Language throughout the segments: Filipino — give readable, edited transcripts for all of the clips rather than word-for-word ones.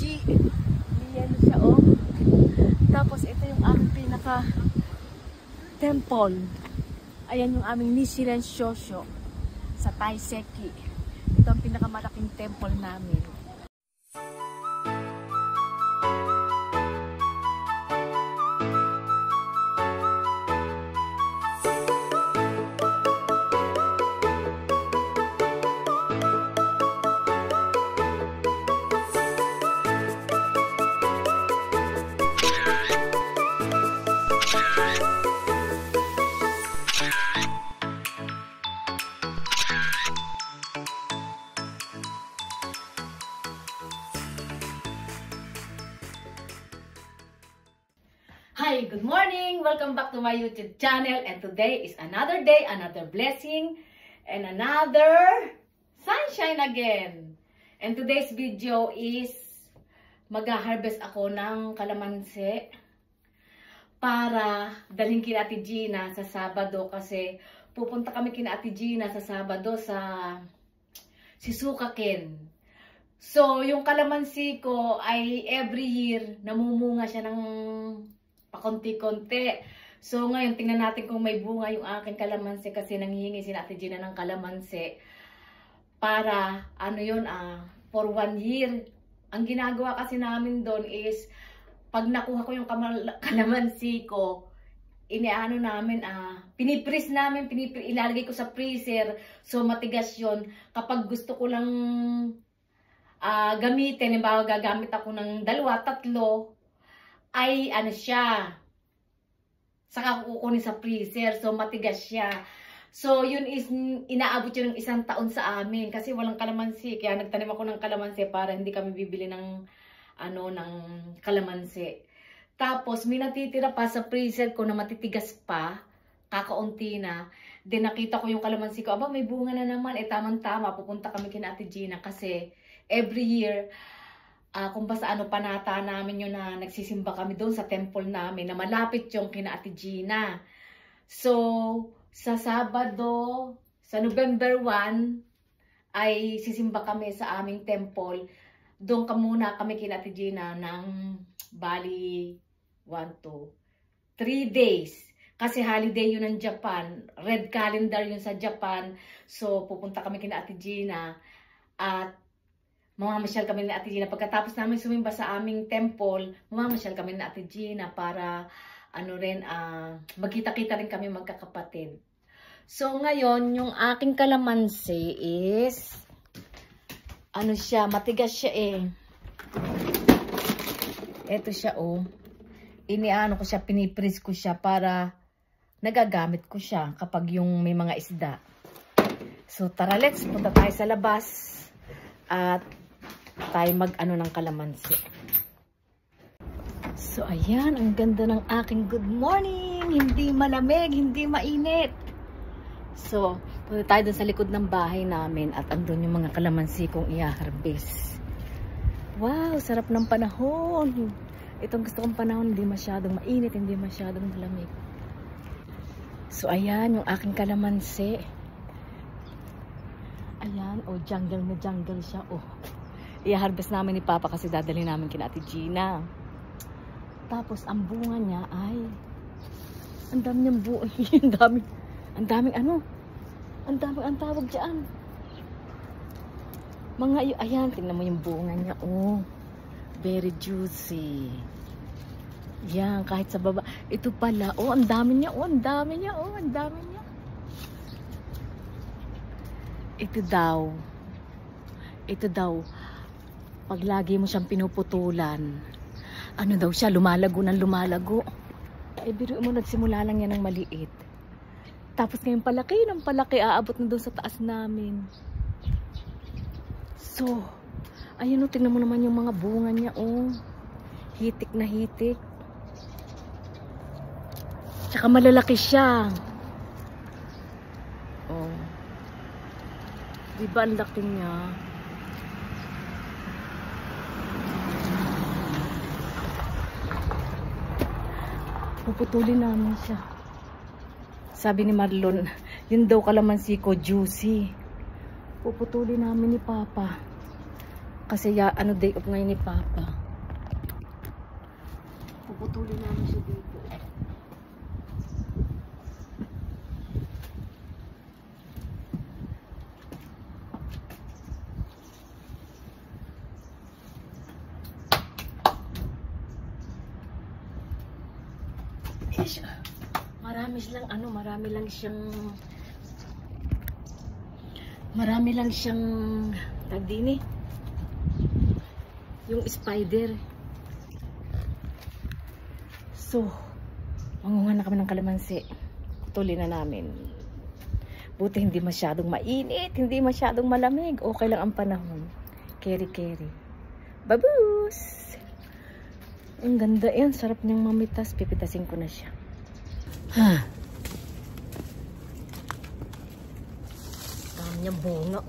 G. Yan siya, oh. Tapos, ito yung aming pinaka-temple. Ayan yung aming Nichiren Shosho sa Taiseki. Ito ang pinakamalaking temple namin. Hi, good morning! Welcome back to my YouTube channel, and today is another day, another blessing, and another sunshine again. And today's video is mag-harvest ako ng kalamansi para dalhin kina Ate Gina sa Sabado, kasi pupunta kami kina Ate Gina sa Sabado sa Shizuokaken. So, yung kalamansi ko ay every year namumunga siya ng pakonti-konti. So ngayon, tingnan natin kung may bunga yung aking kalamansi, kasi nanghihingi si Ate Gina ng kalamansi para, for 1 year. Ang ginagawa kasi namin doon is, pag nakuha ko yung kalamansi ko, pinipris namin, ilalagay ko sa freezer, so matigas yun. Kapag gusto ko lang gamitin, halimbawa gagamit ako ng 2, 3, ay siya, saka kukunin sa freezer, so matigas siya. So yun is inaabot yun ng 1 taon sa amin, kasi walang kalamansi, kaya nagtanim ako ng kalamansi para hindi kami bibili ng ng kalamansi. Tapos may natitira pa sa freezer ko na matitigas pa, kakaunti na. Then nakita ko yung kalamansi ko, aba may bunga na naman, tamang-tama, pupunta kami kina Ate Gina, kasi every year kung ba sa panata namin yun na nagsisimba kami doon sa temple namin na malapit yung kina Ate Gina. So, sa Sabado, sa November 1, ay sisimba kami sa aming temple. Doon muna kami kina Ate Gina ng bali 1, 2, 3 days. Kasi holiday yun ng Japan. Red calendar yun sa Japan. So, pupunta kami kina Ate Gina at mamamasyal kami na Ate Gina. Pagkatapos namin sumimba sa aming temple, mamamasyal kami na Ate Gina para magkita-kita rin kami magkakapatid. So ngayon, yung aking kalamansi is matigas siya eh. Ito siya oh. Ko siya, pinipris ko siya para nagagamit ko siya kapag yung may mga isda. So tara, let's punta tayo sa labas at tayo ng kalamansi. So ayan, ang ganda ng aking good morning. Hindi malamig, hindi mainit. So punta tayo dun sa likod ng bahay namin at andun yung mga kalamansi kong i-harvest. Wow, sarap ng panahon. Itong gusto kong panahon, hindi masyadong mainit, hindi masyadong malamig. So ayan yung aking kalamansi. Ayan, oh, jungle na jungle siya, oh. I-harvest namin ni Papa kasi dadali namin kina Ate Gina. Tapos ang bunga niya ay ang dami niyang bunga. ang tawag diyan. Ayan, tingnan mo yung bunga niya, oh. Very juicy. Yan, kahit sa baba. Ito pala, oh, ang dami niya. Ito daw. Pag lagi mo siyang pinuputulan, siya, lumalago. Biro mo, nagsimula lang yan ng maliit. Tapos ngayon palaki, aabot na doon sa taas namin. So, ayun, tingnan mo naman yung mga bunga niya, oh. Hitik na hitik. Tsaka malalaki siya. Oh. Diba ang laki niya? Puputulin namin siya. Sabi ni Marlon, yun daw kalamansi ko, juicy. Puputulin namin ni Papa. Kasi ano day off ngayon ni Papa. Puputulin namin siya dito. Marami lang siyang tagdini. Yung spider. So, mangunga na kami ng kalamansi. Putulin na namin. Buti hindi masyadong mainit, hindi masyadong malamig. Okay lang ang panahon. Keri-keri. Babus! Ang ganda yan. Sarap niyang mamitas. Pipitasin ko na siya. Ha. Dami niyang bunga.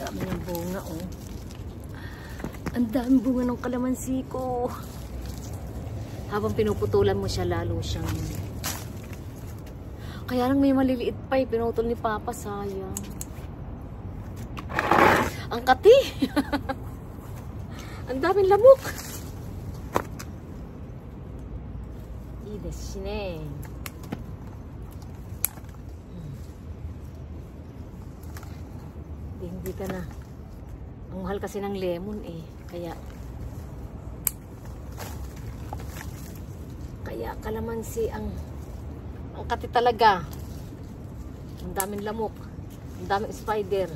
Dami niyang bunga, oh. Ang dami bunga ng kalamansi ko. Habang pinuputulan mo siya, lalo siyang... Kaya lang may maliliit pa eh. Pinutol ni Papa, sayang. Ang kati! Ang daming lamok! Desu hindi ka na. Ang mahal kasi ng lemon eh. Kaya kalamansi ang kati talaga. Ang daming lamok. Ang daming spider.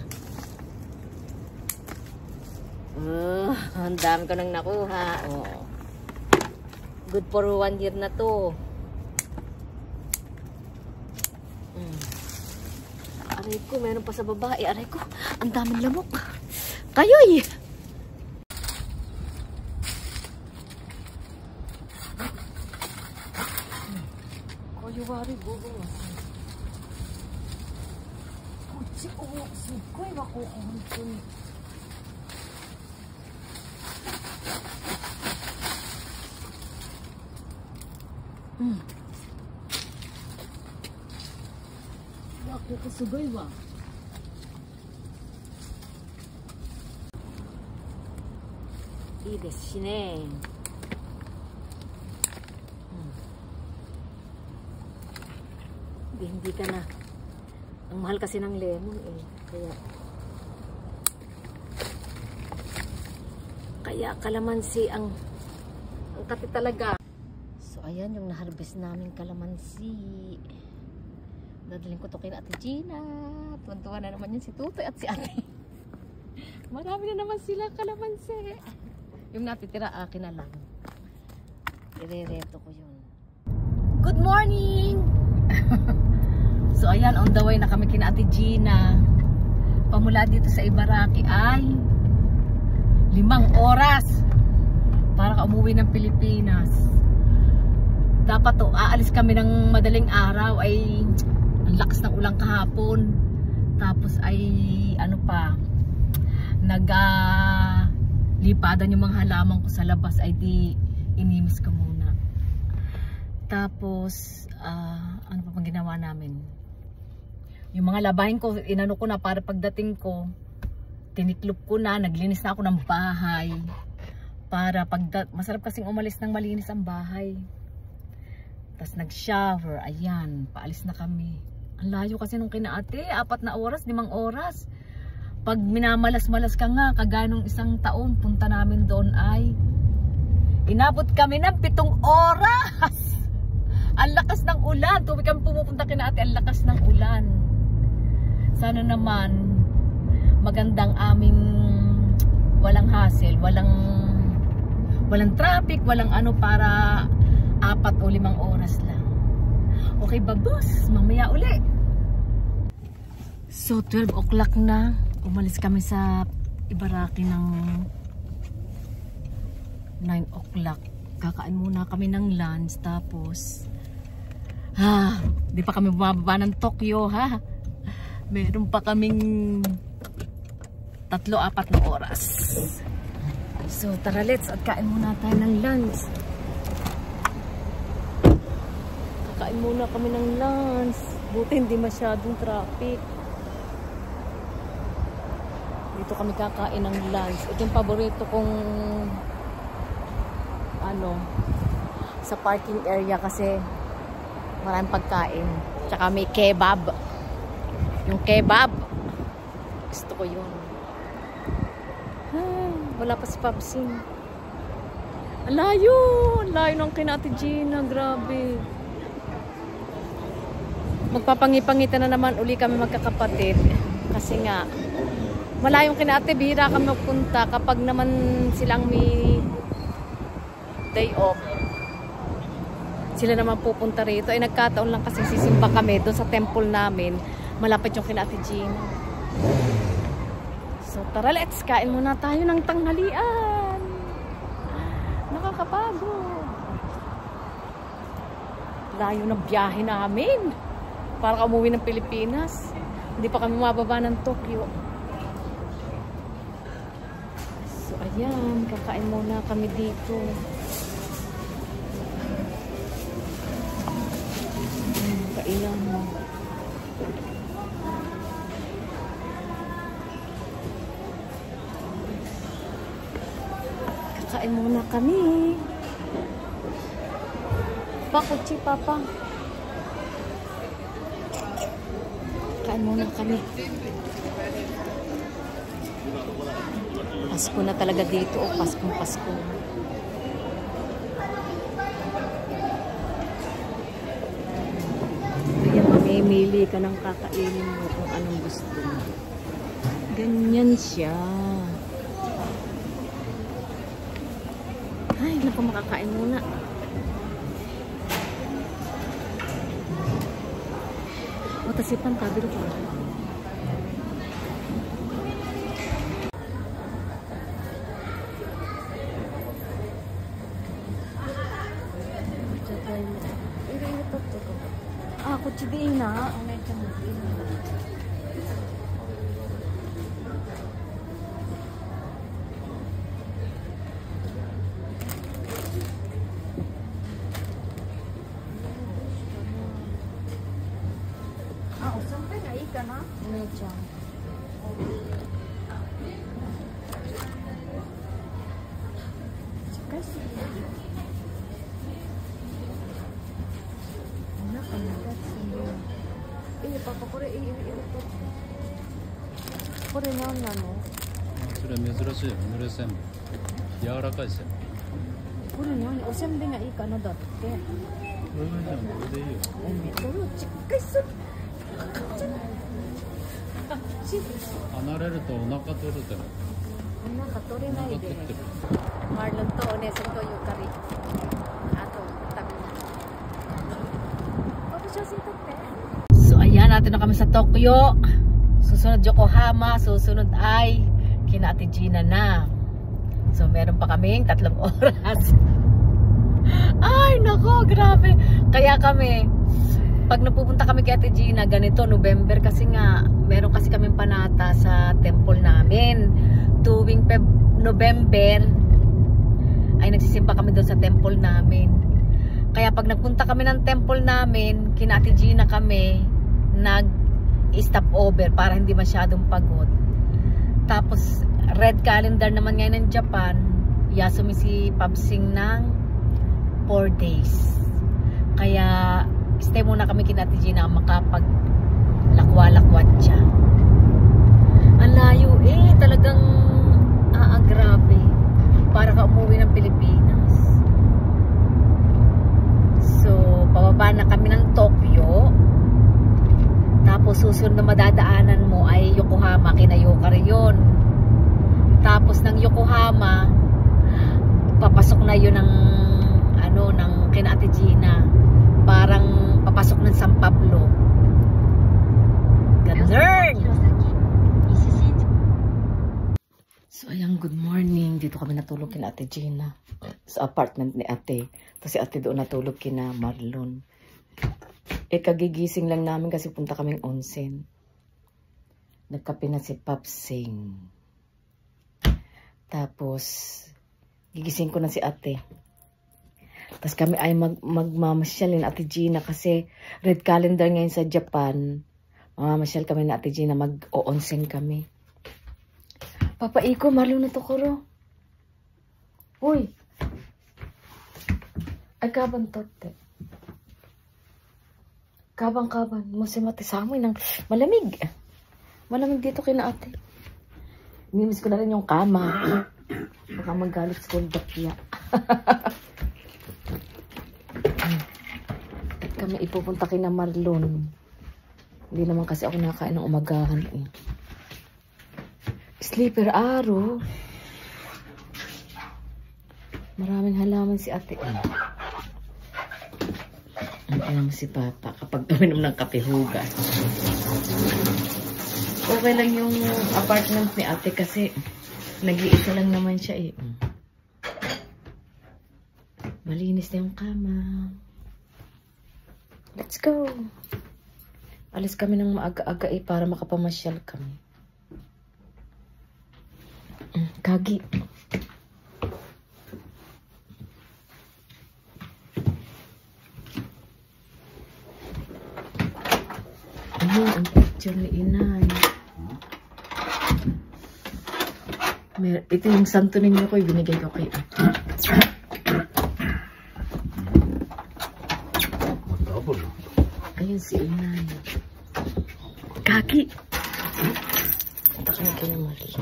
Ang dami ko nang nakuha. Oh. Good for 1 year na to. Aray ko, meron pa sa babae. Aray ko, ang daming lamok. Kayoy! Koyuwari, bubong. Kutsi, sikoy, wakukuhon. Ako kasugay ba? Desu ne. Hindi ka na. Ang mahal kasi ng lemon eh. Kaya kalamansi ang kati talaga. So ayan yung na-harvest namin kalamansi. Dadalhin ko to kay Ate Gina. Tuwan-tuwa na naman yun si Tutoy at si Ate. Marami na naman sila kalamansi. Yung natitira akin na lang. Irereto ko yun. Good morning! So ayan, on the way na kami kina Ate Gina. Pamula dito sa Ibaraki ay 5 oras para ka umuwi ng Pilipinas. Dapat to, aalis kami ng madaling araw ay ang lakas ng ulang kahapon. Tapos ay ano pa, lipadan yung mga halaman ko sa labas ay di inimis ko muna. Tapos ano pa pang ginawa namin, yung mga labahin ko inano ko na para pagdating ko tiniklop ko na, naglinis na ako ng bahay para masarap kasing umalis ng malinis ang bahay. Tapos nag-shower, ayan, paalis na kami. Ang layo kasi nung kina Ate, 4 na oras, 5 oras. Pag minamalas-malas ka nga, kagaya nung 1 taon, punta namin doon ay inabot kami ng 7 oras. Ang lakas ng ulan. Tuwing kami pumupunta kina Ate, ang lakas ng ulan. Sana naman magandang aming walang hassle, walang traffic, walang ano para 4 o 5 oras lang. Okay, babos, mamaya uli. So 12 o'clock na, umalis kami sa Ibaraki ng 9 o'clock. Kakain muna kami ng lunch, tapos di pa kami bumababa ng Tokyo ha. Meron pa kaming 3-4 na oras. So tara, let's at kain muna tayo ng lunch. Kakain muna kami ng lunch. Buti hindi masyadong traffic. 9 Dito kami kakain ng lunch. Ito yung paborito kong sa parking area kasi maraming pagkain. Tsaka may kebab. Yung kebab. Gusto ko yun. Wala pa si Papsing. Ang layo! Ang layo ng kina Ate Gina. Grabe. Magpapangipangitan na naman uli kami magkakapatid. Kasi nga, malayong kina Ate, bihira kami magpunta kapag naman silang may day off. Sila naman pupunta rito. Ay nagkataon lang kasi sisimba kami doon sa temple namin. Malapit yung kina Ate Gina. So tara, let's kain muna tayo ng tanghalian. Nakakapagod. Layo ng biyahe namin. Para ka umuwi ng Pilipinas. Hindi pa kami mababa ng Tokyo. So ayan, kakain muna kami dito. Kailan mo. Kakain muna kami. Pakuchi, Papa. Kain muna kami. Pasko na talaga dito. O, Paskong Pasko. Ayan, mamimili ka ng kakainin mo kung anong gusto mo. Ganyan siya. Ay, naku, makakain muna. Matasipan tabi rin ko. Ako chidiin na. Medyo. Kasi anak ang nagat siya. Papa ko rin ito. Ko rin na ano? それ珍しいよ、濡れせんべい。柔らかいせんべい。これ何？おせんべいがいいかなだって。これがいいじゃん、これでいいよ。それをちっかいする。離れるとお腹取るでも。お腹取れないで。Marlon to, Onesan to yung kari. Ato, tabi na. Pag-shosin to, pe. So, ayan, natin na kami sa Tokyo. Susunod Yokohama. Susunod ay kina Ate Gina na. So, meron pa kaming 3 oras. Ay, nako, grabe. Kaya kami, pag napupunta kami kay Ate Gina, ganito, November kasi nga, meron kasi kaming panata sa temple namin. Tuwing November, ay nagsisimba kami doon sa temple namin. Kaya pag nagpunta kami ng temple namin, kina Ate Gina kami, nag-stop over para hindi masyadong pagod. Tapos, red calendar naman ngayon ng Japan, yasumi si Papsing ng 4 days. Kaya, stay muna kami kina Ate Gina makapag-lakwa-lakwat siya. Ang layo talagang grabe. Para ka umuwi ng Pilipinas. So, pababa na kami ng Tokyo. Tapos, susunod na madadaanan mo ay Yokohama, kinayoka rin yun. Tapos, ng Yokohama, papasok na yun ng kina Ate Gina. Parang papasok ng San Pablo. Ganun! So, ayan, good morning. Dito kami natulog kina Ate Gina. Sa apartment ni Ate. Tapos si Ate doon natulog kina Marlon. Kagigising lang namin kasi punta kaming onsen. Nagkape na si Papsing. Tapos, gigising ko na si Ate. Tapos kami ay magmamasyal ni Ate Gina kasi red calendar ngayon sa Japan. Mamamasyal kami ni Ate Gina, mag-o-onsen kami. Papaiko, Marlo na to kuro. Uy. Ay, kaban tote. Kabang-kaban. Musimati sa amoy ng malamig. Malamig dito kina ate. Nimiss ko na rin yung kama. Baka magalit sa kundakya. Kami ipupunta kina Marlon. Hindi naman kasi ako nakain ng umagahan eh. Sleeper araw. Maraming halaman si ate. Ang si Papa kapag uminom ng kape hugas. Okay lang yung apartment ni ate kasi nag-iisa lang naman siya eh. Malinis na yung kama. Let's go. Alis kami ng maaga-aga eh para makapamasyal kami. Kagi. Ayun, ang picture ni Inay. Ito yung santo ninyo ko, binigay ko kay ate. Ayun si Inay. Kaki! Ito ka na kinamali.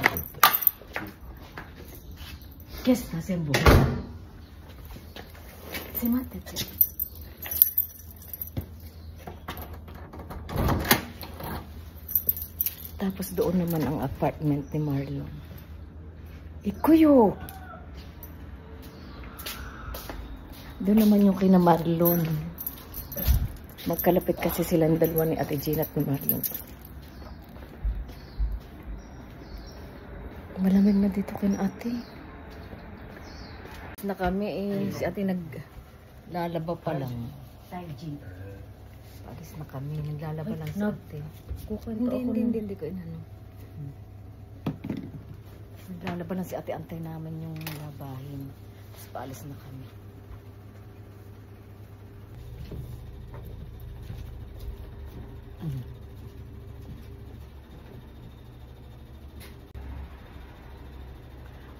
Guess, nasa yung buhay. Si Mate. Tapos doon naman ang apartment ni Marlon. Ikuyo! Doon naman yung kina Marlon. Magkalapit kasi silang dalawa ni Ate Gina at ni Marlon. Malamig na dito kina ate. Na kami eh, si ate naglalaba pa lang. Alis na kami, naglalaba lang si ate. Hindi ko inano. Naglalaba lang si ate, antay namin yung labahin. Tapos paalis na kami.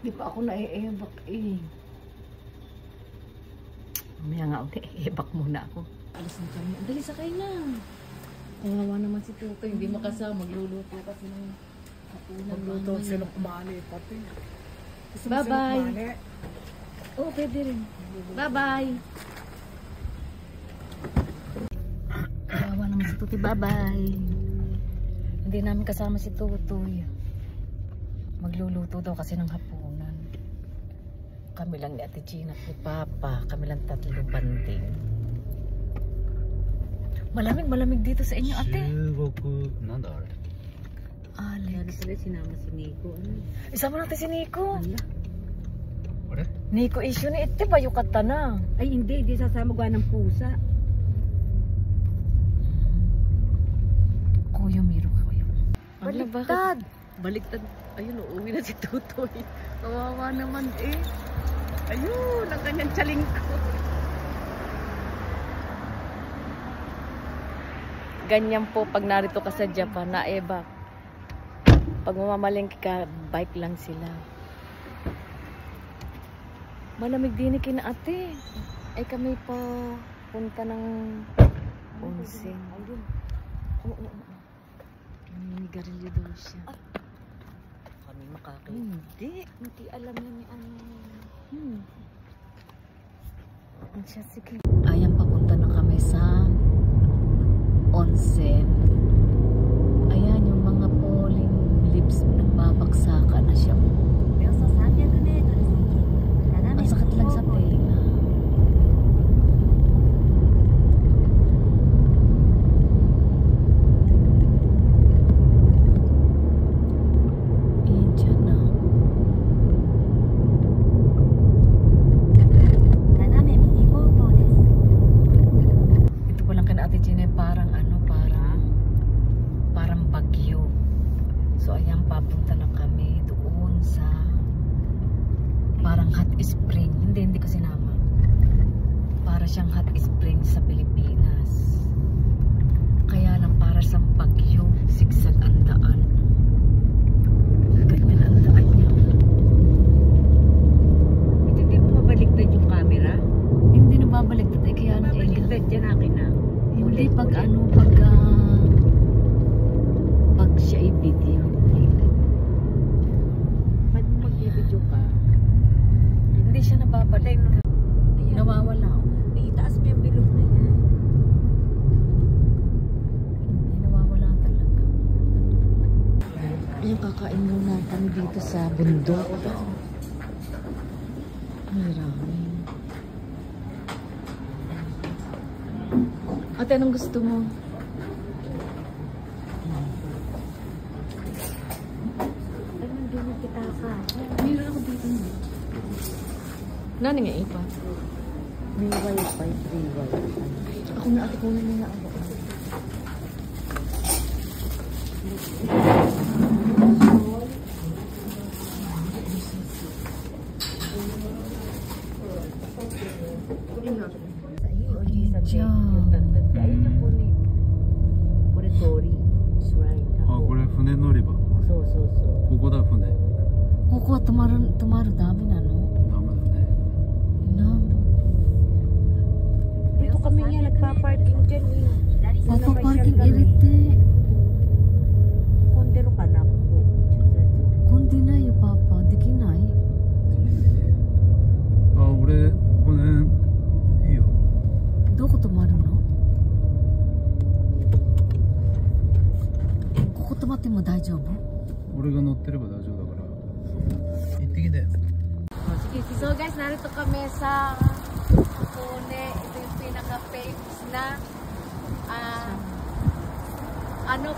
Di pa ako naiebak eh. Mamaya nga ulit, iebak muna ako. Alis na kami. Ang dali sakay na. Kawawa naman si Tuto. Hindi makasama. Magluluto kasi ng hapunan. Magluto sila kumali pati. Bye-bye. Oo, pwede rin. Bye-bye. Kawawa naman si Tuto. Bye-bye. Hindi namin kasama si Tutoy. Magluluto daw kasi ng hapunan. Kami lang ni Ate Gina at ni Papa. Kami lang tatlo banding. Malamig dito sa inyo, ate. Nanda are? Alex. Pala sinama si Nico. Isama natin si Nico. Are? Nico issue ni ite ba yung kata na? Ay hindi sasama gawa ng pusa. Kuya, meron kuya. Baliktad. Baliktad. Ayun, uuwi na si Tutoy. Kawawa naman eh. Ayun, ang kanyang tsaling ko. Ganyan po pag narito ka sa Japan, naebak. Pag mamamalengke ka, bike lang sila. Malamig din kina ate. Ay kami pa punta ng onsen. Oo. Ninigarilyo daw siya. Kami makakain. Hindi alam na ni ano. Ang siya, sige. Ayan, papunta na kami sa onsen. Ayan, yung mga falling leaves nagbabagsakan na siya. Ang sakit lang sa tenga. Ayan dyan na. Ito ko lang kina Ate Gina, parang ano, parang bagyo. So ayan, papunta na kami doon sa parang hot spring. Hindi ko sinama. Para siyang hot spring sa Pilipinas. Kaya lang para sa bagyo, sigsag ang daan. Ganyan ang daan. Kakain muna kami dito sa bundok. Marami. Ate, anong gusto mo? Anong din kita ka? Meron ako dito. Nani nga ipa? May wifi, free wifi. Ako na ate, kunin mo na ako. Sa iyo, ayun yung po ni Moritori. That's right. あ、これ船乗り場。そうそうそう。ここだ、船。ここは泊まるダメなの？ダメだね。Dito kami nga nagpa-parking dyan eh. Papa parking irite. Kondero ka na po. Kundi na yung papa, di kinay. あ、俺、船、いいよ。どこ泊まるの？ここ泊まっても大丈夫？俺が乗ってれば大丈夫だから。行ってきて。 So guys, narito kami sa Hakone. Ito yung pinaka-famous na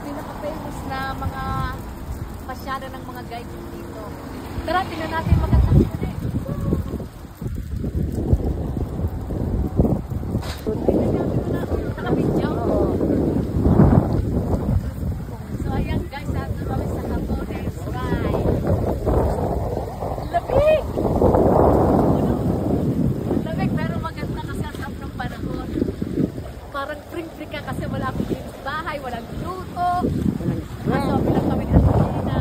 pinaka-famous na mga pasyada ng mga guide dito. Tara, tingnan natin magandang huli. Naka-video. So ayan guys, narito kami sa Hakone. Right. Labig! Lamig pero maganda kasi ang sarap ng panahon. Parang free ka kasi wala akong linis bahay, walang luto. Kasabi lang kami ng Argentina.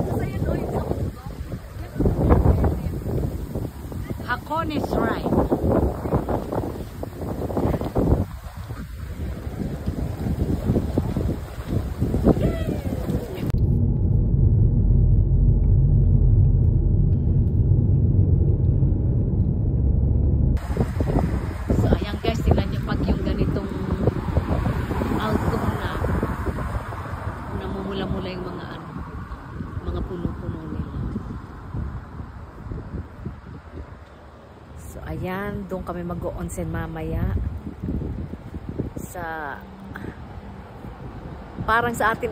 Kasi yun o yung sa mundo. Hakone Shrine. Ayan, doon kami mag-onsen mamaya sa parang sa atin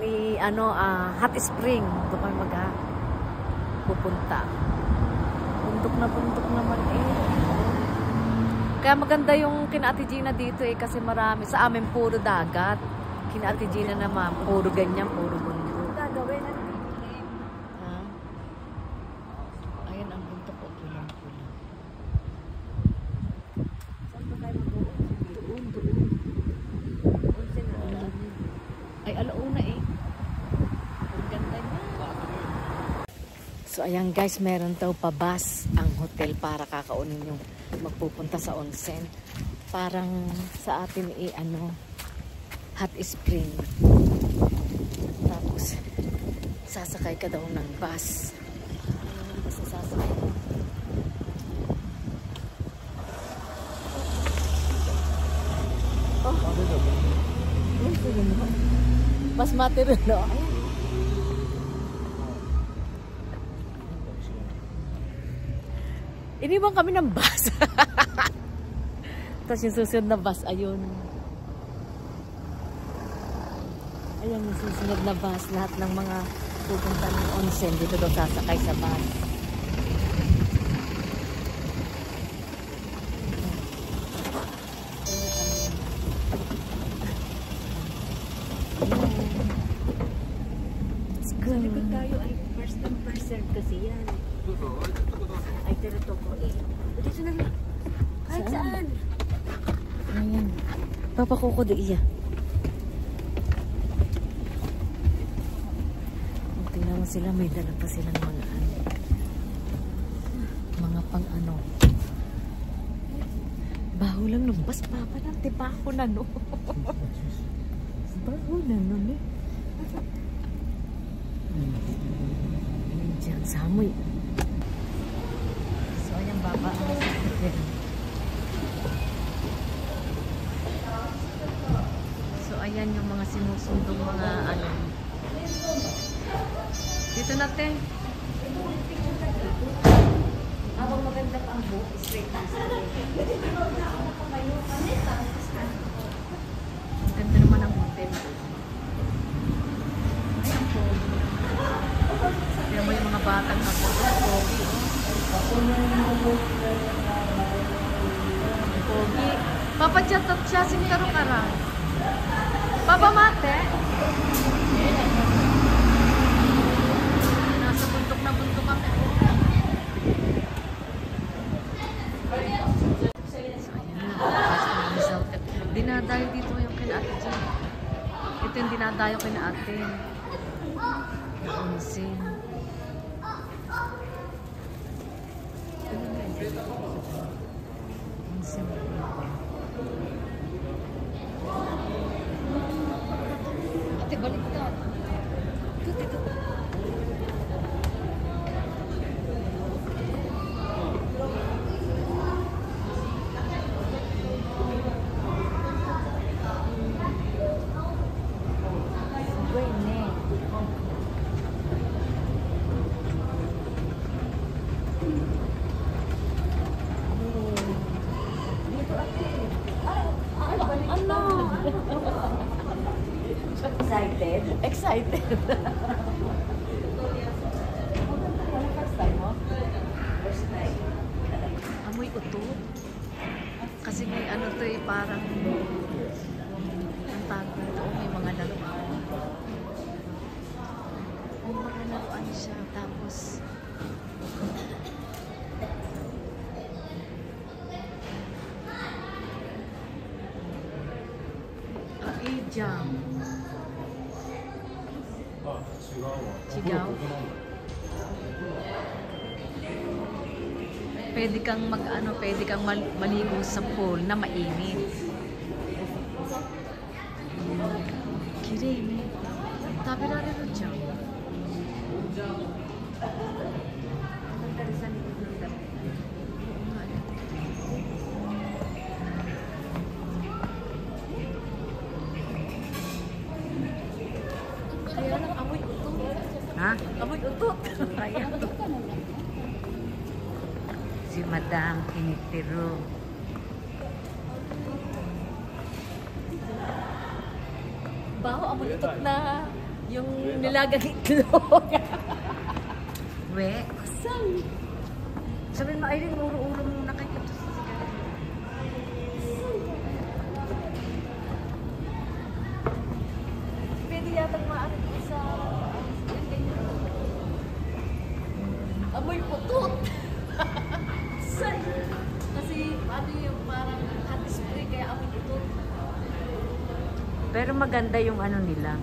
hot spring. Doon kami pupunta. Bundok naman eh. Kaya maganda yung kina Ate Gina dito eh kasi marami. Sa amin puro dagat. Kina Ate Gina naman puro ganyan, puro bundok. Gagawin na Ha? Ayan ang bundok ko. Pulang-pulang. Ay, alauna eh. Ang ganda niya. So, ayan guys, meron daw pa bus ang hotel para kakaunin yung magpupunta sa onsen. Parang sa atin hot spring. Tapos, sasakay ka daw ng bus. Basta sasakay. Mas material, no? Iniwan kami ng bus. Tapos yung susunod na bus, ayun. Ayan yung susunod na bus. Lahat ng mga pupunta ng onsen, dito daw sasakay sa bus. Sa likod tayo ay first come first serve kasi yan. Ay dito ko eh. Dito na lang. Kahit saan? Ayan. Papakuko do iya. Tingnan mo sila, may dala pa silang mga pang baho lang ng bus, papa natin, baho na no. Baho na no eh. Diyan, samoy. So, ayan baba. So, ayan yung mga sinusundong mga Dito natin. Habang maganda pa ang buhok, straight na sa ganda naman ang hotel. Ay, ang pogi. Kaya mo yung mga batang ako. Pogi, pogi. Papachatot siya, singkaro ka ra. Papa mate. Nasa bundok na bundok kami. Dinadayo dito yung kina ate dyan. Ito yung dinadayo kina ate. Onsin. Onsin. Ate, balik ka. Dito. Excited. Amoy utot. Kasi may ano to eh, parang ang tawag nito, may mga laruan. May mga laruan siya. Tapos jam. Sigaw. Pwede kang pwede kang maligo sa pool na mainit. Kireme. Tabi na rin ito dyan. Kaya lang amoy utot. Ha? Amoy utot. Kaya. Si Madam Kinitiro. Baho, amoy utot na yung nilagang itlog. We? Saan? Sabihin mo, Irene, uro-uro muna kayo ito sa sigaret. Pwede yatang maaari sa amoy putot. Saan? Kasi ano yung parang hot spray kaya amoy putot. Pero maganda yung ano nila.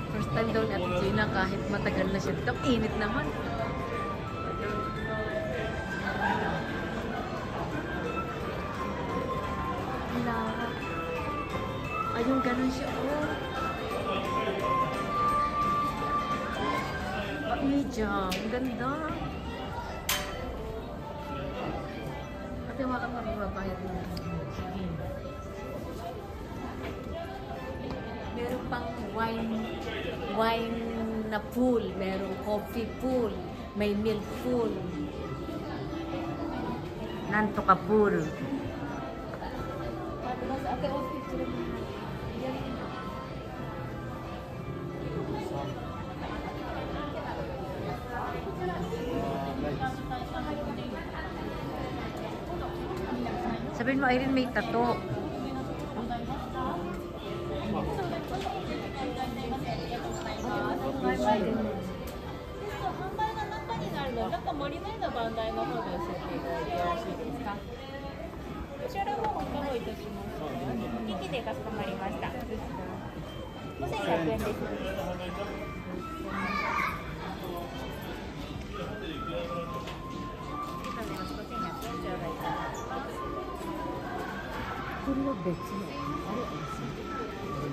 First time daw ni Ate Gina kahit matagal na siya. Ang init naman. Ayun, ganun siya. Oh. Ija, ang ganda. Ate, hawakan mo ang babayad mo. Sige. Meron pang wine na pool. Meron coffee pool. May milk pool. Nanto ka pool. Ate, okay. Sabihin mo, Irene, may tato.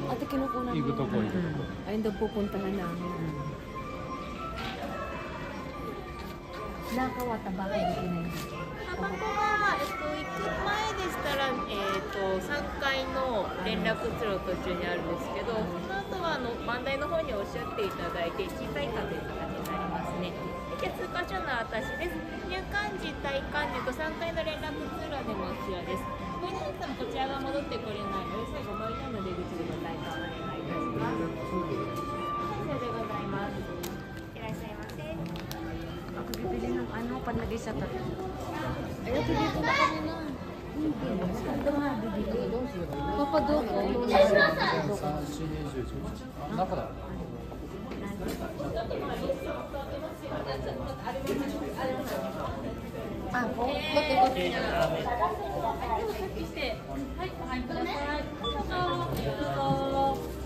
Ate, ito kinukunan mo. 行くとこ行くとこ。 Ayun daw pupuntahan namin. Nakawata ba kayo kinain? ここは、行く前でしたら、3階の連絡通路途中にあるんですけど、その後は番台の方におっしゃっていただいて、小さいカフェとかになりますね。で、通過所の私です。入館時、退館時と3階の連絡通路でもこちらです。ご利用者もこちらが戻ってこれないので、最後、丸太の出口でございます。お願いいたします。はい、それでございます。いらっしゃいませ。 Ako bibili ng ano, panlagay sa tato. Ay, dito na kami na. Papadoko. 中だ。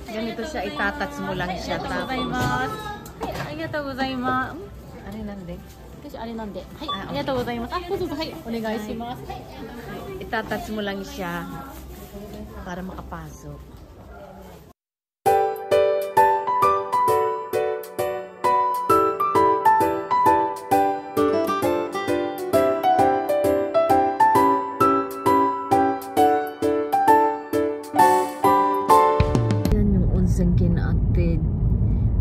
Ganito siya, itatouch mo lang siya. Tapos, ありがとうございます。 ano nande? 私あれなんで、はい、ありがとうございます。あ、どうぞはい、お願いします。はい。 Itatouch mo lang siya para makapasok. Yan yung onsen kinaatid.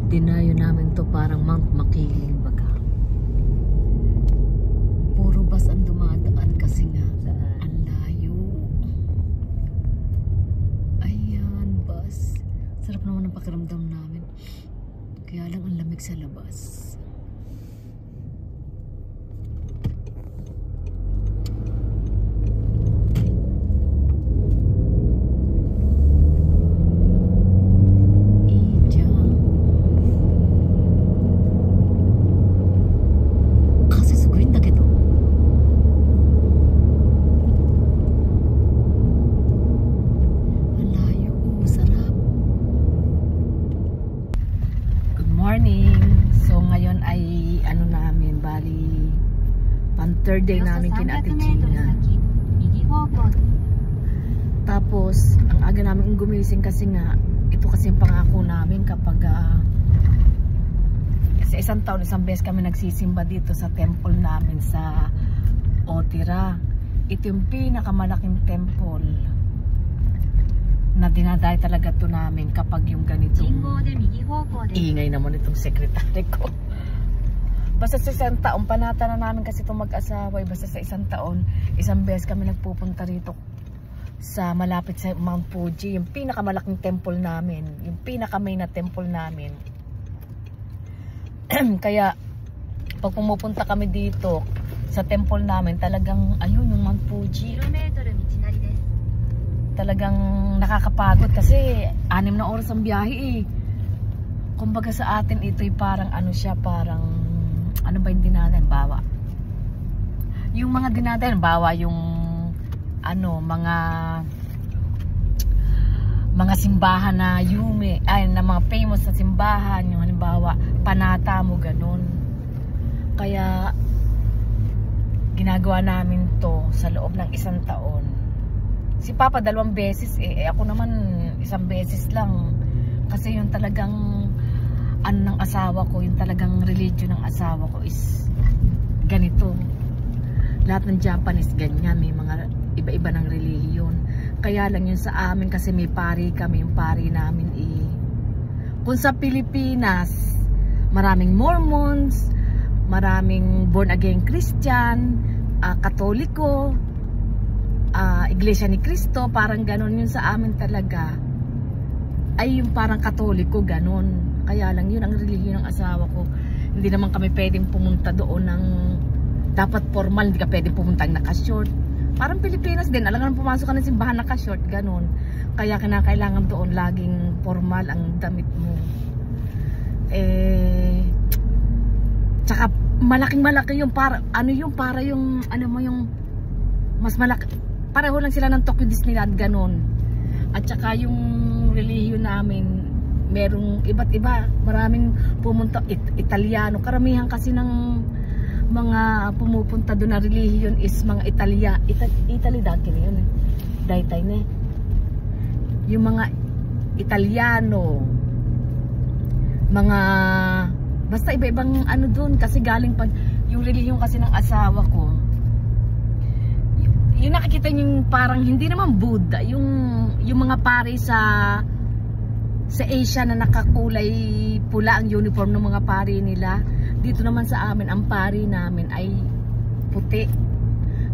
Dinayo namin to parang Mount Makiling baga. Puro bus ang dumadaan kasi nga ang layo. Ayan, bus. Sarap naman ang pakiramdam namin. Kaya lang ang lamig sa labas. Third day namin kina Ate Gina. Tapos, ang aga namin gumising kasi nga, ito kasi yung pangako namin kapag sa isang taon, isang beses kami nagsisimba dito sa temple namin sa Otira. Ito yung pinakamalaking temple na dinadayo talaga to namin kapag yung ganitong ingay naman itong sekretary ko. Basta sa isang taon, panata na namin kasi itong mag-asawa. Basta sa isang taon, isang beses kami nagpupunta rito sa malapit sa Mount Fuji. Yung pinakamalaking temple namin. Yung pinaka-main na temple namin. Kaya, pag pumupunta kami dito sa temple namin, talagang, ayun, yung Mount Fuji. Talagang nakakapagod kasi 6 na oras ang biyahe eh. Kumbaga sa atin, ito'y parang ano siya, parang ano ba yung dinadayan? Bawa. Yung mga dinadayan, bawa yung ano, mga simbahan na yume, ay na mga famous na simbahan, yung halimbawa, Panata mo, ganun. Kaya ginagawa namin to sa loob ng 1 taon. Si Papa 2 beses eh, ako naman 1 beses lang. Kasi yung talagang ano ng asawa ko, yung talagang religion ng asawa ko is ganito. Lahat ng Japanese ganyan, may mga iba-iba ng relihiyon. Kaya lang yun sa amin kasi may pari kami, yung pari namin kung sa Pilipinas maraming Mormons, maraming born again Christian, Katoliko, Iglesia ni Cristo, parang ganon. Yun sa amin talaga ay yung parang Katoliko, ganon. Kaya lang yun ang relihiyon ng asawa ko. Hindi naman kami pwedeng pumunta doon ng dapat formal, hindi ka pwedeng pumunta ng naka-short. Parang Pilipinas din, alam nga pumasok ka ng simbahan naka-short, ganun. Kaya kinakailangan doon laging formal ang damit mo. Tsaka malaking-malaki yung para yung ano mo yung mas malaki. Pareho lang sila ng Tokyo Disneyland, ganun. At tsaka yung relihiyon namin, merong iba't iba, maraming pumunta, Italiano, karamihan kasi ng mga pumupunta doon na relihiyon is mga Italy dati na yun eh. Daytay na eh. Yung mga Italiano, mga basta iba-ibang ano doon kasi galing pa yung relihiyon kasi ng asawa ko. Yung nakikita niyo yung parang hindi naman Buddha, yung mga pari sa Asia na nakakulay pula ang uniform ng mga pari nila. Dito naman sa amin, ang pari namin ay puti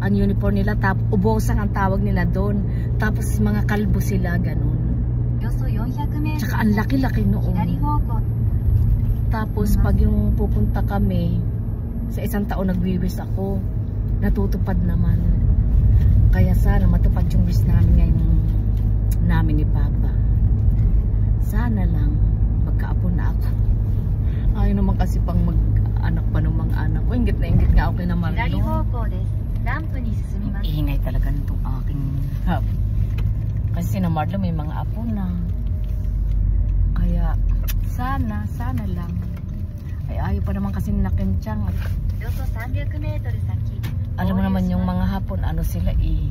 ang uniform nila, tapos ubosan ang tawag nila doon, tapos mga kalbo sila, ganun. Tsaka ang laki-laki noon. Tapos pag yung pupunta kami sa isang taon, nagwiwis ako, natutupad naman. Kaya sana matupad yung wish namin ngayon, namin ni Papa. Sana lang magkaapo na ako. Ayaw naman kasi pang mag-anak pa ng mga anak ko. Ingit na ingit nga ako kay na Marlon. Iingay talaga nitong aking hub. Kasi na Marlon may mga apo na. Kaya sana lang. Ay ayaw pa naman kasi nakentyang. Alam mo naman yung mga hapon, ano sila hindi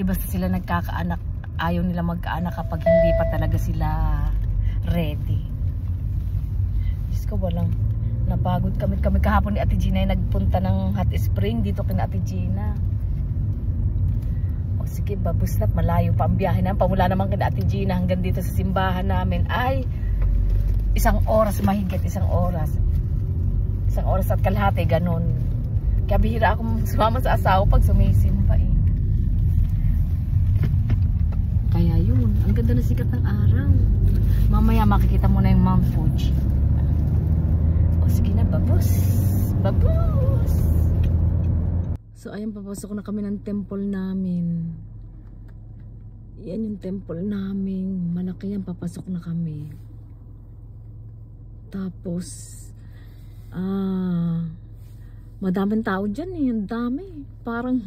basta sila nagkakaanak. Ayaw nila magkaanak kapag hindi pa talaga sila ready. Diyos ko, walang napagod kami kahapon ni Ate Gina ay nagpunta ng hot spring dito kina Ate Gina. O sige, babus na, malayo pa ang biyahe na. Pamula naman kina Ate Gina hanggang dito sa simbahan namin ay 1 oras mahigit, 1 oras. 1 oras at kalahati, ganun. Kaya bihira akong sumama sa asawa pag sumisimba eh. Kaya yun, ang ganda na sikat ng araw. Mamaya makikita mo na yung Mount Fuji. O sige na, babus. Babus! So ayan, papasok na kami ng temple namin. Yan yung temple namin. Malaki yan, papasok na kami. Tapos madaming tao dyan eh. Ang dami. Parang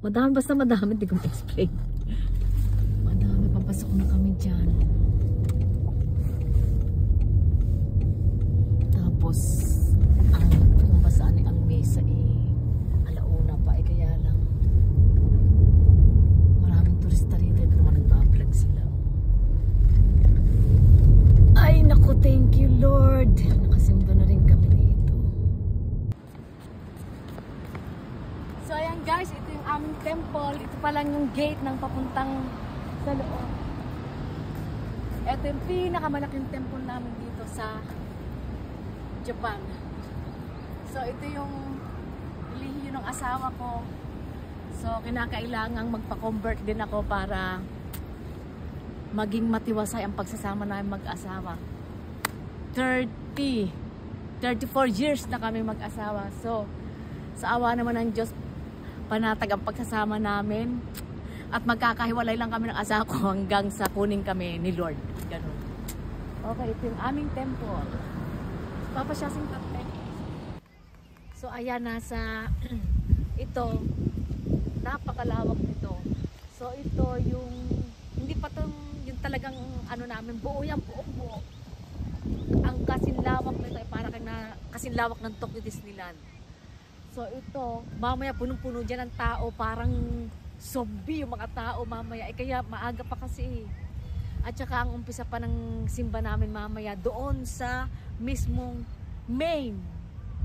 madami, basta madami, hindi ko ma-explain. Madami, papasok na kami dyan. Tapos ang pumasaan ang mesa alauna pa kaya lang maraming turista rito naman nagbablog sila. Ay naku, thank you Lord, nakasimba na rin kami dito. So ayan guys, ito yung aming temple. Ito pa lang yung gate ng papuntang sa loob. Ito yung pinakamalaking temple namin dito sa Japan. So ito yung relihiyon ng asawa ko. So kinakailangang magpa-convert din ako para maging matiwasay ang pagsasama namin mag-asawa. 34 years na kami mag-asawa. So sa awa naman ng Diyos, panatag ang pagsasama namin at magkakahiwalay lang kami ng asawa ko hanggang sa kunin kami ni Lord. Ganun. Okay, ito yung aming temple. Papasyasing kape. So ayan, nasa ito, napakalawak nito. So ito yung hindi pa tong yung talagang ano namin, buo yan, buo. Ang kasinlawak nito ay para kasinlawak ng Tokyo Disneyland. So ito, mamaya punong-puno dyan ng tao, parang zombie yung mga tao mamaya. Kaya maaga pa kasi. At saka ang umpisa pa ng simba namin mamaya doon sa mismong main.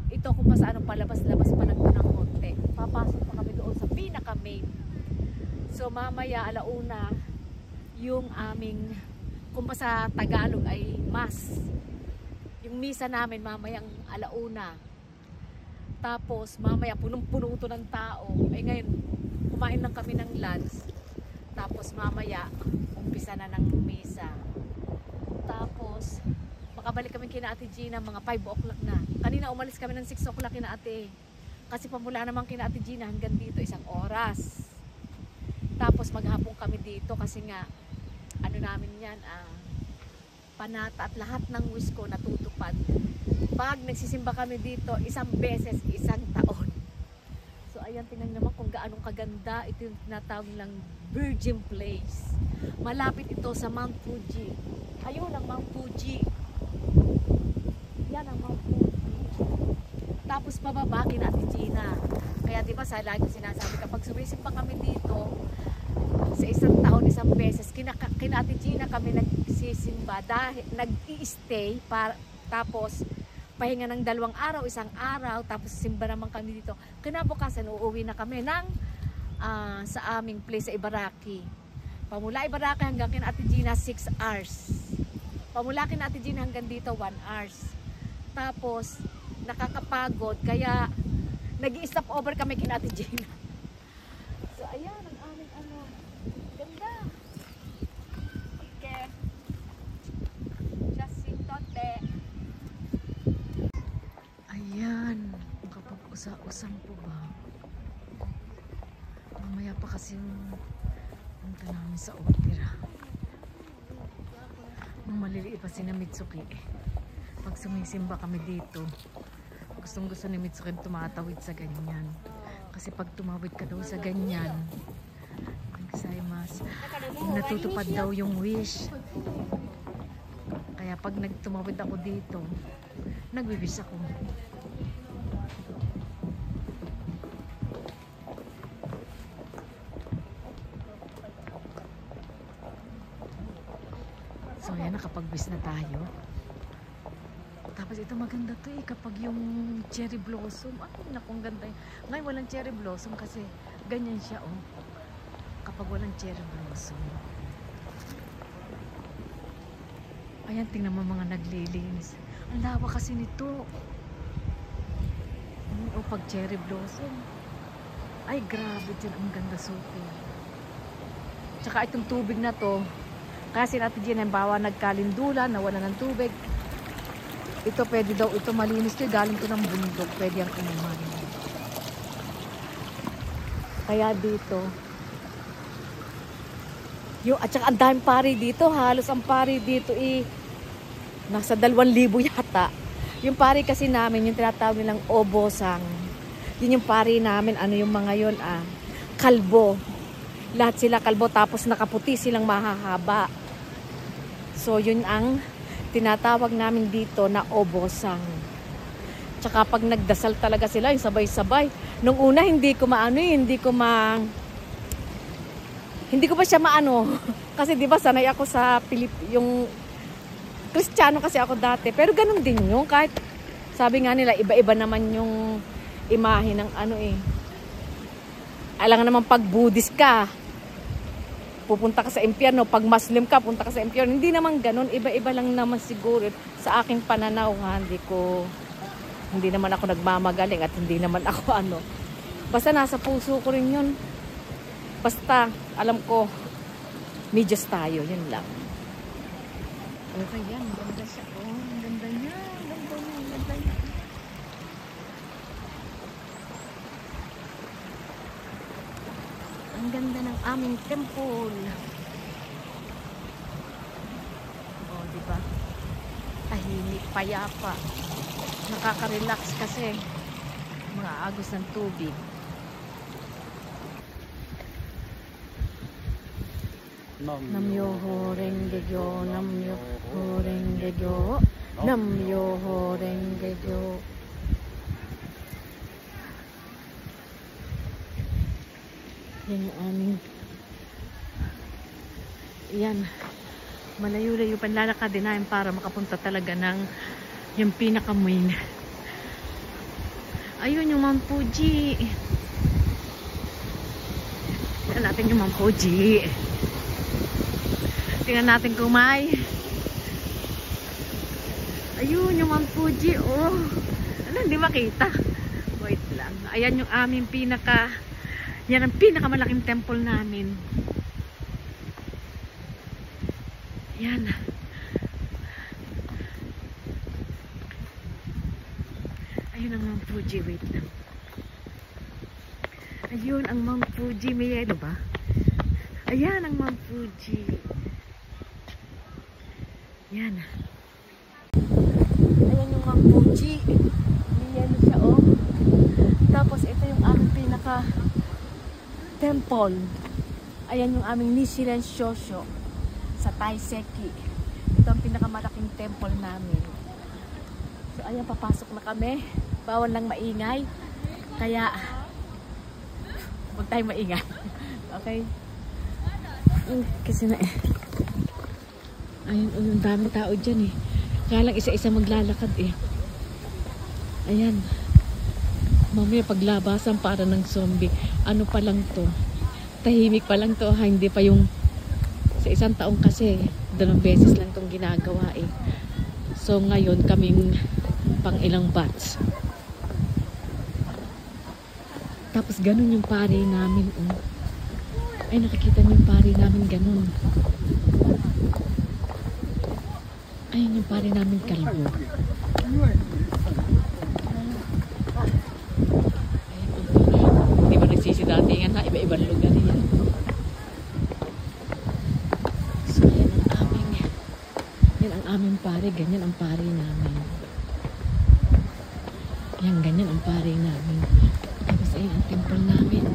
Ito kung paano palabas-labas pa lang ng konti. Papasok pa kami doon sa pinaka-main. So mamaya alauna yung aming, kung pa sa Tagalog ay mass. Yung misa namin mamayang alauna. Tapos mamaya punong-puno ito ng tao. Ay ngayon, kumain lang kami ng lunch. Tapos mamaya, umpisa na ng misa. Tapos, makabalik kami kina Ate Gina mga 5 o'clock na. Kanina umalis kami ng 6 o'clock kina Ate. Kasi pamula naman kina Ate Gina hanggang dito 1 oras. Tapos maghapon kami dito kasi nga, ano namin yan, panata at lahat ng wish ko natutupad. Pag nagsisimba kami dito, 1 beses, 1 taon. So ayan, tingnan naman kung gaano kaganda. Ito yung tinatawag lang Virgin Place. Malapit ito sa Mount Fuji. Ayun ang Mount Fuji. Yan ang Mount Fuji. Tapos pababa kina Ate Gina. Kaya diba sa lagi sinasabi, kapag sumisimba kami dito, sa isang taon, isang beses, kina Ate Gina kami nagsisimba dahil nag-i-stay tapos pahinga ng 2 araw, 1 araw, tapos simba naman kami dito. Kinabukasan uuwi na kami sa aming place sa Ibaraki. Pamula Ibaraki hanggang kina Ate Gina 6 hours. Pamula kina Ate Gina hanggang dito 1 hours. Tapos nakakapagod kaya nag-i-stop over kami kina Ate Gina. So ayan ang aming ganda. Okay. Just sintote. Ayan, kapag usa-usang po ba? Mamaya pa kasi yung punta namin sa opera. Nung maliliit pa si na Mitsuki. Pag sumisimba kami dito, gustong-gusto ni Mitsuki tumatawid sa ganyan. Kasi pag tumawid ka daw sa ganyan, natutupad daw yung wish. Kaya pag nagtumawid ako dito, nagwiwish ako. So yan, nakapag-wish na tayo. Tapos ito maganda to kapag yung cherry blossom. Ay, naku, ang ganda. Ngayon walang cherry blossom kasi ganyan siya kapag walang cherry blossom. Ayan, tingnan mo mga naglilinis. Ang lawa kasi nito. Pag cherry blossom. Ay, grabe dyan. Ang ganda super. Tsaka itong tubig na to, kasi natin dyan ang bawa nagkalindulan, nawala ng tubig. Ito pwede daw, ito malinis to, galing to ng bundok, pwede ang inuman. Kaya dito, at saka ang daming pari dito, halos ang pari dito nasa 2,000 yata. Yung pari kasi namin, yung tinatawag nilang obosang, yun yung pari namin, yung mga yun, kalbo. Lahat sila kalbo, tapos nakaputi silang mahahaba. So yun ang tinatawag namin dito na obosang. Tsaka pag nagdasal talaga sila, yung sabay-sabay. Nung una, hindi ko pa siya maano. Kasi di ba sanay ako sa yung Kristiyano kasi ako dati. Pero ganun din yun. Kahit sabi nga nila, iba-iba naman yung imahe ng Alam naman pag Buddhist ka, pupunta ka sa impyerno. Pag Muslim ka, punta ka sa impyerno. Hindi naman ganun. Iba-iba lang naman siguro. Sa aking pananaw, hindi naman ako nagmamagaling at hindi naman ako Basta nasa puso ko rin yun. Basta, alam ko, medyas tayo. Yun lang. Okay, yan. Ganda siya. Ang ganda niya. Ang ganda niya. Ang ganda ng aming temple. Diba? Tahimik, payapa. Nakaka-relax kasi mga agos ng tubig. Namyoho Renge Kyo, Namyoho Renge Kyo, Namyoho Renge Kyo. Yan yung aming malayo-layo panlalakad din namin para makapunta talaga ng yung pinaka-main. Ayun yung Mount Fuji. Tingnan natin yung Mount Fuji. Tingnan natin kung may. Ayun yung Mount Fuji. Hindi makita. Wait lang. Ayan yung aming yan ang pinakamalaking temple namin. Yan. Ayun ang Mount Fuji. Wait lang. Ayun ang Mount Fuji. May yelo ba? Ayan ang Mount Fuji. Yan. Ayan yung Mount Fuji. May yelo siya Tapos ito yung aming temple. Ayan yung aming Nichiren Shosho sa Taiseki. Ito ang pinakamalaking temple namin. So ayan, papasok na kami. Bawal lang maingay. Kaya huwag tayong maingay. Okay? Kasi na eh. Ayun, ang daming tao dyan eh. Kaya lang isa-isa maglalakad eh. Ayan. Mamaya paglabasan para ng zombie. Ano pa lang to? Tahimik pa lang to ha. Hindi pa yung sa isang taong kasi 2 beses lang tong ginagawa eh. So ngayon kaming pang ilang batch. Tapos ganun yung pare namin oh. Ay nakikita niyo yung pare namin ganun. Ayun yung pare namin kalbo. Hindi ba nagsisidatingan ha? Iba-ibang lugar yan. So yan ang aming pare. Ganyan ang pare namin. Yan, ganyan ang pare namin. Tapos ayun ang temple namin.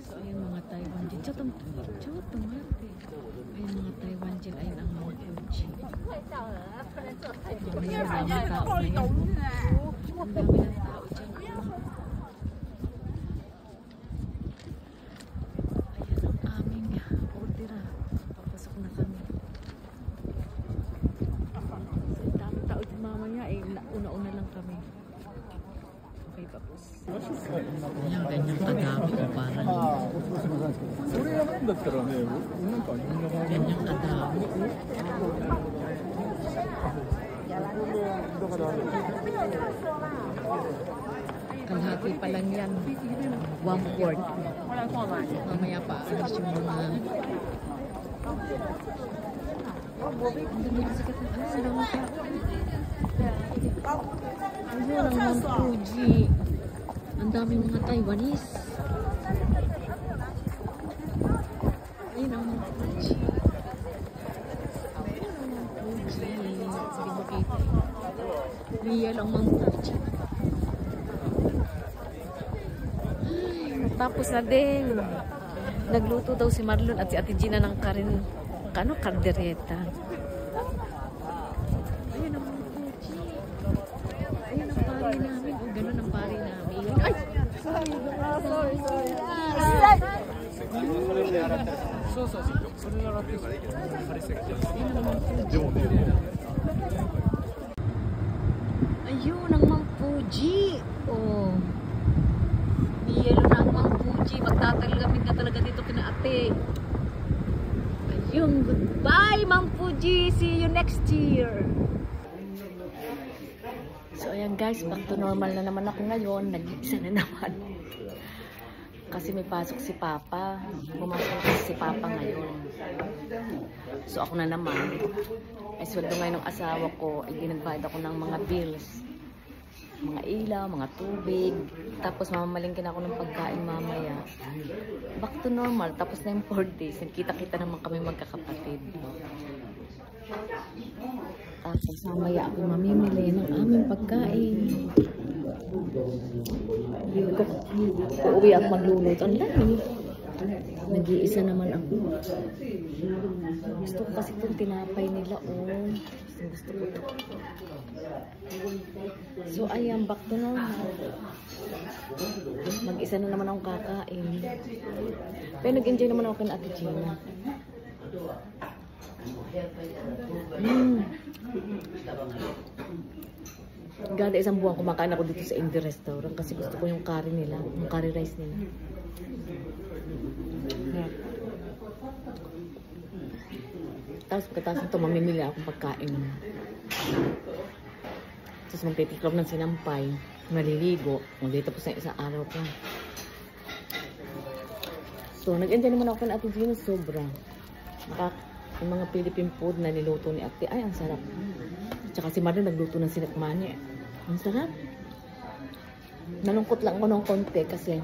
So ayun mga Taiwan dyan. Chotong mati. Ayun mga Taiwan dyan. Ayun ang mga Fuji. Ayun ang mga tao ngayon. Ang dami ng tao dyan. Ayan ang aming ordera. Papasok na kami. So ang dami tao dyan mamaya. Una-una lang kami. Okay, tapos. Ayan, ganyan kadami o parang. Ganyan kadami. Kalahati pa lang yan. 1/4. Mamaya pa alis yung mga ayun ang Mount Fuji. Ang daming mga Taiwanese. Ayun ang Mount Fuji. Ayun ang Mount Fuji. Hindi makita. Real ang Mount Fuji. Ay, tapos na din. Nagluto daw si Marlon at si Ate Gina ng kaldereta. Ayun ang Mount Fuji. Ayun ang pari namin. O, ganun ang pari namin. Ay! Sorry. Ayun ang Mount Fuji. Oh. Yelo na ang Mount Fuji. Magtatalamig na talaga dito kina ate. Ayun, goodbye Mount Fuji. See you next year. So ayan guys, back to normal na naman ako ngayon. Nag-iisa na naman. Kasi may pasok si Papa. Pumasok si Papa ngayon. So ako na naman. Ay sweldo ngayon ng asawa ko. Ay dinagbayad ako ng mga bills. Mga ilaw, mga tubig. Tapos mamamalingkin ako ng pagkain mamaya. Back to normal. Tapos na yung 4 days. Nagkita-kita naman kami magkakapatid. Tapos mamaya ako mamimili ng aming pagkain. Uuwi ako magluluto. Ang dami. Nag-iisa naman ako. Gusto ko kasi itong tinapay nila. Oh. Gusto ko ito. So ayan, back to normal. Mag-isa na naman akong kakain. Pero nag-enjoy naman ako kay Ate Gina. Ganda isang buwan kumakain ako dito sa Indie Restaurant kasi gusto ko yung curry nila, yung curry rice nila. Tapos pagkatapos ito, mamimili akong pagkain. Tapos magtitiklop ng sinampay, maliligo, magdito po sa isang araw pa. So, nag-enjoy naman ako kay Ate Gina, sobra. Yung mga Philippine food na niluto ni Ate, ay ang sarap. Tsaka si Marlon nagluto ng sinakmani. Ang sarap. Nalungkot lang ako ng konti kasi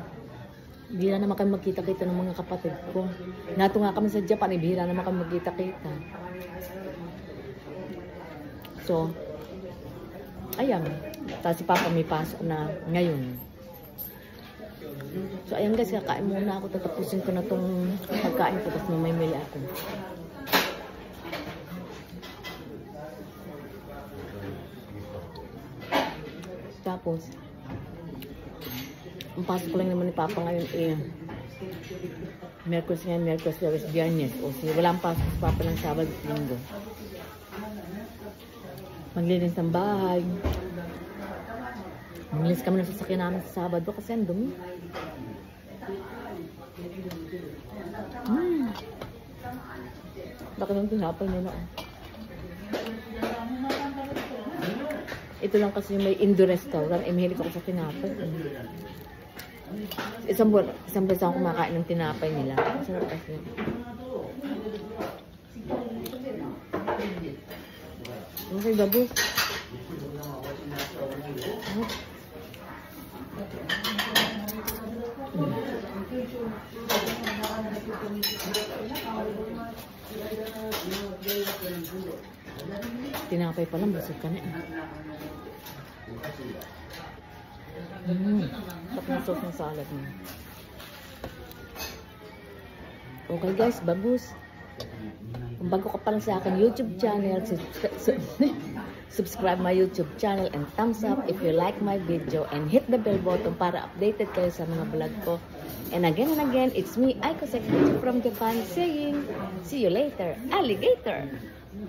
bihira naman kami magkita-kita ng mga kapatid ko. Nato nga kami sa Japan, bihira naman kami magkita-kita. So, ayan. Tapos si Papa may pasok na ngayon. So, ayan guys, kakain muna ako. Tatapusin ko na itong pagkain ko. Tapos mamimili ako. Tapos, Ang pasok ko lang naman ni Papa ngayon eh. Merkulis ngayon, Merkulis, Lunes, Biyernes. O sige, wala ang pasok si Papa ng Sabado at Linggo. Maglinis ng bahay. Maglinis kami ng sasakyan namin sa Sabado kasi ang dumi. Bakit ang tinapay nila? Ito lang kasi may Indo restaurant. Eh, mahilig ako sa tinapay. Isang beses ako kumakain ng tinapay nila. Masarap kasi. Okay, babos. Tinapay pa lang, busog ka na eh. Tapos na sauce ng salad mo. Okay guys, babus. Kung bago ka pa lang sa akin YouTube channel, subscribe my YouTube channel and thumbs up if you like my video and hit the bell button para updated kayo sa mga vlog ko. And again, it's me, Aiko Sekiguchi from Japan saying, see you later, alligator!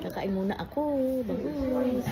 Kakain muna ako, babus!